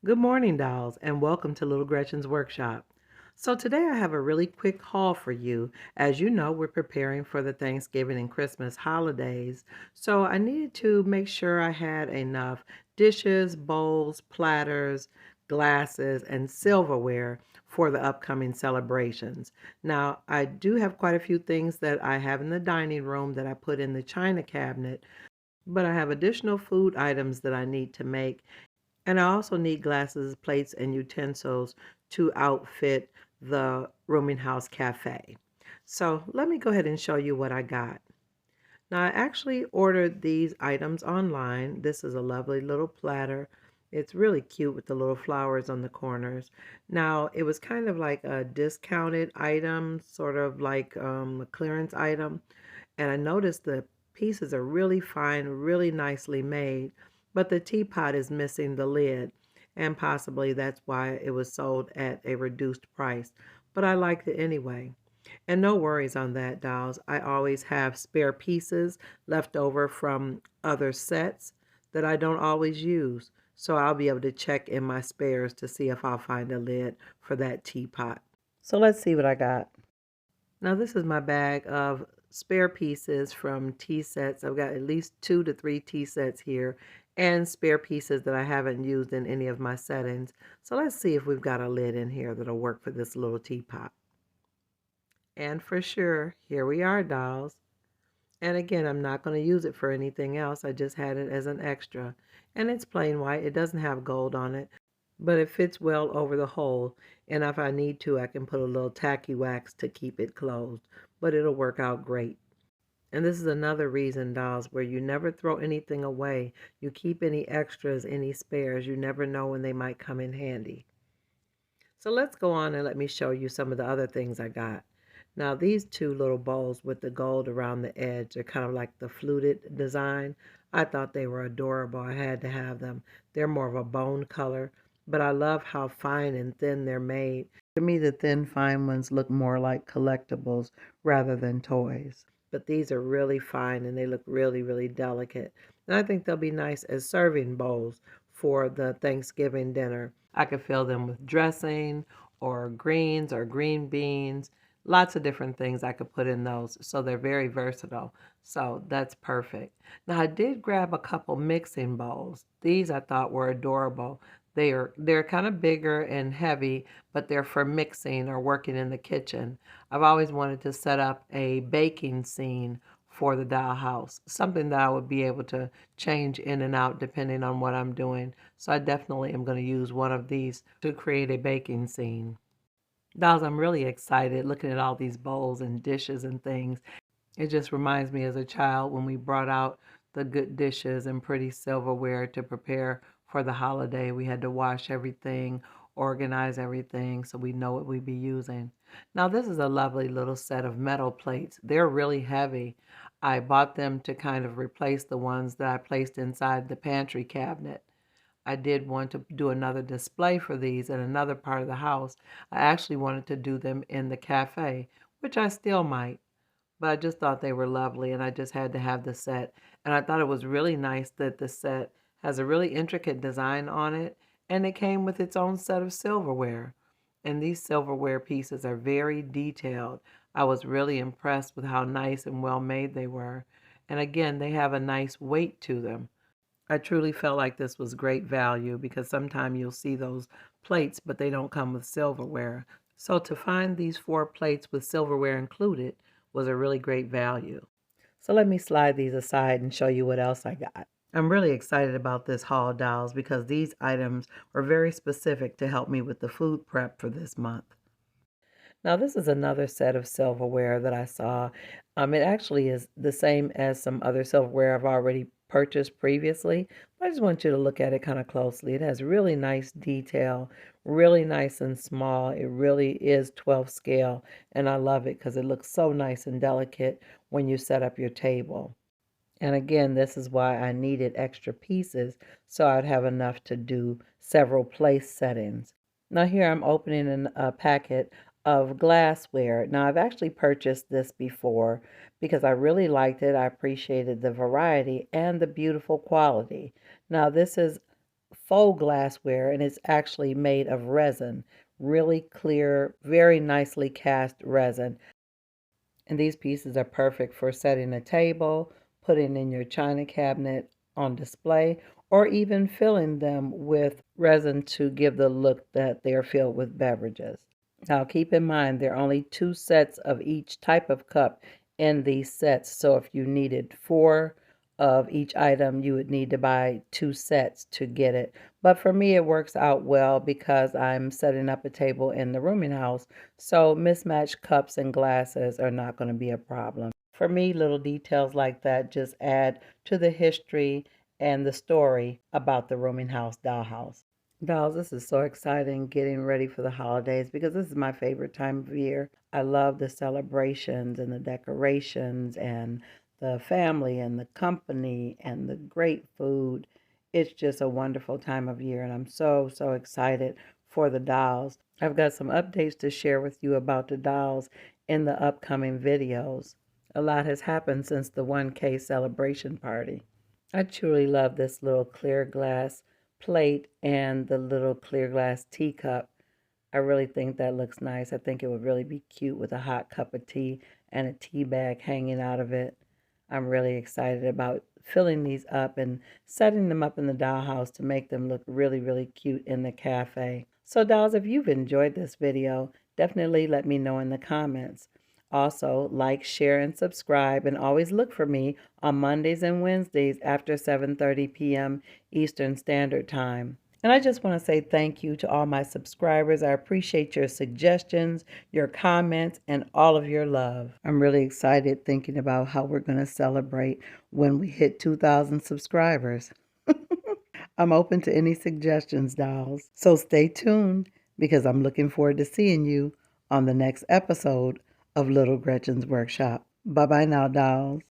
Good morning, dolls, and welcome to Little Gretchen's workshop. So today I have a really quick haul for you. As you know, we're preparing for the Thanksgiving and Christmas holidays, so I needed to make sure I had enough dishes, bowls, platters, glasses, and silverware for the upcoming celebrations. Now, I do have quite a few things that I have in the dining room that I put in the china cabinet, but I have additional food items that I need to make, and I also need glasses, plates, and utensils to outfit the Rooming House Cafe. So let me go ahead and show you what I got. Now, I actually ordered these items online. This is a lovely little platter. It's really cute with the little flowers on the corners. Now, it was kind of like a discounted item, sort of like a clearance item. And I noticed the pieces are really fine, really nicely made, but the teapot is missing the lid, and possibly that's why it was sold at a reduced price. But I liked it anyway. And no worries on that, dolls. I always have spare pieces left over from other sets that I don't always use. So I'll be able to check in my spares to see if I'll find a lid for that teapot. So let's see what I got. Now this is my bag of spare pieces from tea sets. I've got at least 2 to 3 tea sets here and spare pieces that I haven't used in any of my settings. So let's see if we've got a lid in here that'll work for this little teapot. And for sure, here we are, dolls. And again, I'm not going to use it for anything else. I just had it as an extra. And it's plain white. It doesn't have gold on it, but it fits well over the hole. And if I need to, I can put a little tacky wax to keep it closed. But it'll work out great. And this is another reason, dolls, where you never throw anything away. You keep any extras, any spares. You never know when they might come in handy. So let's go on and let me show you some of the other things I got. Now these two little bowls with the gold around the edge are kind of like the fluted design. I thought they were adorable. I had to have them. They're more of a bone color, but I love how fine and thin they're made. To me, the thin, fine ones look more like collectibles rather than toys. But these are really fine and they look really, really delicate. And I think they'll be nice as serving bowls for the Thanksgiving dinner. I could fill them with dressing or greens or green beans. Lots of different things I could put in those. So they're very versatile. So that's perfect. Now I did grab a couple mixing bowls. These I thought were adorable. They're kind of bigger and heavy, but they're for mixing or working in the kitchen. I've always wanted to set up a baking scene for the dollhouse, something that I would be able to change in and out depending on what I'm doing. So I definitely am going to use one of these to create a baking scene. Dolls, I'm really excited looking at all these bowls and dishes and things. It just reminds me as a child when we brought out the good dishes and pretty silverware to prepare for the holiday. We had to wash everything, organize everything so we know what we'd be using. Now, this is a lovely little set of metal plates. They're really heavy. I bought them to kind of replace the ones that I placed inside the pantry cabinet. I did want to do another display for these in another part of the house. I actually wanted to do them in the cafe, which I still might, but I just thought they were lovely and I just had to have the set. And I thought it was really nice that the set has a really intricate design on it and it came with its own set of silverware. And these silverware pieces are very detailed. I was really impressed with how nice and well made they were. And again, they have a nice weight to them. I truly felt like this was great value because sometimes you'll see those plates, but they don't come with silverware. So to find these 4 plates with silverware included was a really great value. So let me slide these aside and show you what else I got. I'm really excited about this haul, dolls, because these items were very specific to help me with the food prep for this month. Now, this is another set of silverware that I saw. It actually is the same as some other silverware I've already purchased previously, but I just want you to look at it kind of closely. It has really nice detail, really nice and small. It really is 12 scale, and I love it because it looks so nice and delicate when you set up your table. And again, this is why I needed extra pieces so I'd have enough to do several place settings. Now here I'm opening a packet of glassware. Now I've actually purchased this before because I really liked it. I appreciated the variety and the beautiful quality. Now this is faux glassware, and it's actually made of resin, really clear, very nicely cast resin. And these pieces are perfect for setting a table, putting in your china cabinet on display, or even filling them with resin to give the look that they're filled with beverages. Now, keep in mind, there are only 2 sets of each type of cup in these sets. So if you needed 4 of each item, you would need to buy 2 sets to get it. But for me, it works out well because I'm setting up a table in the rooming house. So mismatched cups and glasses are not going to be a problem. For me, little details like that just add to the history and the story about the rooming house dollhouse. Dolls, this is so exciting getting ready for the holidays because this is my favorite time of year. I love the celebrations and the decorations and the family and the company and the great food. It's just a wonderful time of year, and I'm so, so excited for the dolls. I've got some updates to share with you about the dolls in the upcoming videos. A lot has happened since the 1K celebration party. I truly love this little clear glass plate and the little clear glass teacup. I really think that looks nice. I think it would really be cute with a hot cup of tea and a tea bag hanging out of it. I'm really excited about filling these up and setting them up in the dollhouse to make them look really, really cute in the cafe. So dolls, if you've enjoyed this video, definitely let me know in the comments. Also, like, share, and subscribe, and always look for me on Mondays and Wednesdays after 7:30 p.m. Eastern Standard Time. And I just want to say thank you to all my subscribers. I appreciate your suggestions, your comments, and all of your love. I'm really excited thinking about how we're going to celebrate when we hit 2,000 subscribers. I'm open to any suggestions, dolls. So stay tuned because I'm looking forward to seeing you on the next episode of Little Gretchen's Workshop. Bye-bye now, dolls.